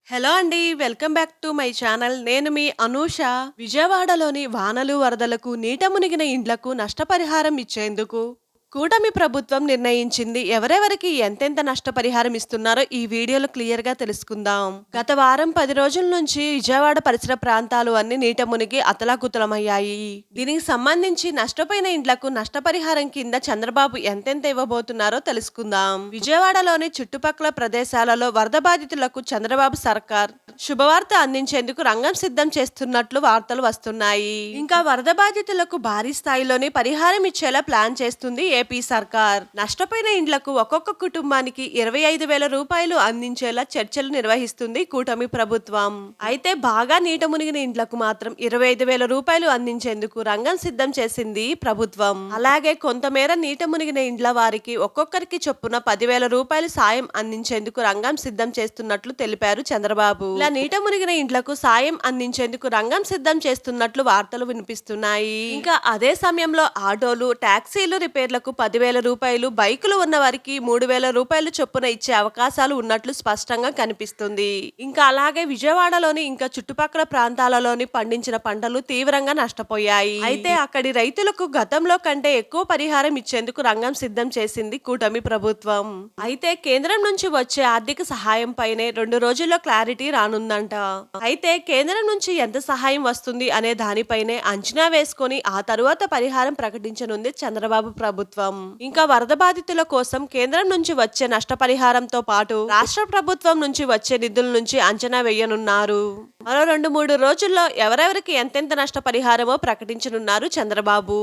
Hello అండి. Welcome back to my channel. నేను మీ అనూష. విజయవాడలోని వానలు, వరదలకు నీట మునిగిన ఇండ్లకు నష్టపరిహారం ఇచ్చేందుకు కూటమి ప్రభుత్వం నిర్ణయించింది. ఎవరెవరికి ఎంతెంత నష్టపరిహారం ఇస్తున్నారో ఈ వీడియోలో క్లియర్‌గా తెలుసుకుందాం. గత వారం 10 రోజుల నుంచి విజయవాడ పరిసర ప్రాంతాలు అన్ని నీట మునిగి అతలాకుతలమయ్యాయి. దీనికి సంబంధించి నష్టపోయిన ఇండ్లకు నష్టపరిహారం కింద చంద్రబాబు ఎంతెంత ఇవ్వబోతున్నారో తెలుసుకుందాం. విజయవాడలోని చుట్టుపక్కల ప్రదేశాలలో వరద బాధితులకు చంద్రబాబు సర్కార్ శుభవార్త అందించేందుకు రంగం సిద్ధం చేస్తున్నట్లు వార్తలు వస్తున్నాయి. ఇంకా వరద బాధితులకు భారీ స్థాయిలోనే పరిహారం ఇచ్చేలా ప్లాన్ చేస్తుంది ఏపీ సర్కార్. నష్టపోయిన ఇండ్లకు ఒక్కొక్క కుటుంబానికి 25,000 రూపాయలు అందించేలా చర్చలు నిర్వహిస్తుంది కూటమి ప్రభుత్వం. అయితే బాగా నీట మునిగిన ఇండ్లకు మాత్రం 25,000 రూపాయలు అందించేందుకు రంగం సిద్ధం చేసింది ప్రభుత్వం. అలాగే కొంతమేర నీట మునిగిన ఇండ్ల వారికి ఒక్కొక్కరికి చొప్పున 10,000 రూపాయలు సాయం అందించేందుకు రంగం సిద్ధం చేస్తున్నట్లు తెలిపారు చంద్రబాబు. ఇలా నీట మునిగిన ఇండ్లకు సాయం అందించేందుకు రంగం సిద్ధం చేస్తున్నట్లు వార్తలు వినిపిస్తున్నాయి. ఇంకా అదే సమయంలో ఆటోలు, టాక్సీలు రిపేర్లకు 10,000 రూపాయలు, బైకులు ఉన్న వారికి 3,000 రూపాయలు చొప్పున ఇచ్చే అవకాశాలు ఉన్నట్లు స్పష్టంగా కనిపిస్తుంది. ఇంకా అలాగే విజయవాడలోని ఇంకా చుట్టుపక్కల ప్రాంతాలలోని పండించిన పంటలు తీవ్రంగా నష్టపోయాయి. అయితే అక్కడి రైతులకు గతంలో కంటే ఎక్కువ పరిహారం ఇచ్చేందుకు రంగం సిద్ధం చేసింది కూటమి ప్రభుత్వం. అయితే కేంద్రం నుంచి వచ్చే ఆర్థిక సహాయం పైనే 2 రోజుల్లో క్లారిటీ రానుందంట. అయితే కేంద్రం నుంచి ఎంత సహాయం వస్తుంది అనే దానిపైనే అంచనా వేసుకొని ఆ తరువాత పరిహారం ప్రకటించనుంది చంద్రబాబు ప్రభుత్వం. ఇంకా వరద బాధితుల కోసం కేంద్రం నుంచి వచ్చే నష్టపరిహారంతో పాటు రాష్ట్ర ప్రభుత్వం నుంచి వచ్చే నిధుల నుంచి అంచనా వేయనున్నారు. మరో 2-3 రోజుల్లో ఎవరెవరికి ఎంతెంత నష్టపరిహారమో ప్రకటించనున్నారు చంద్రబాబు.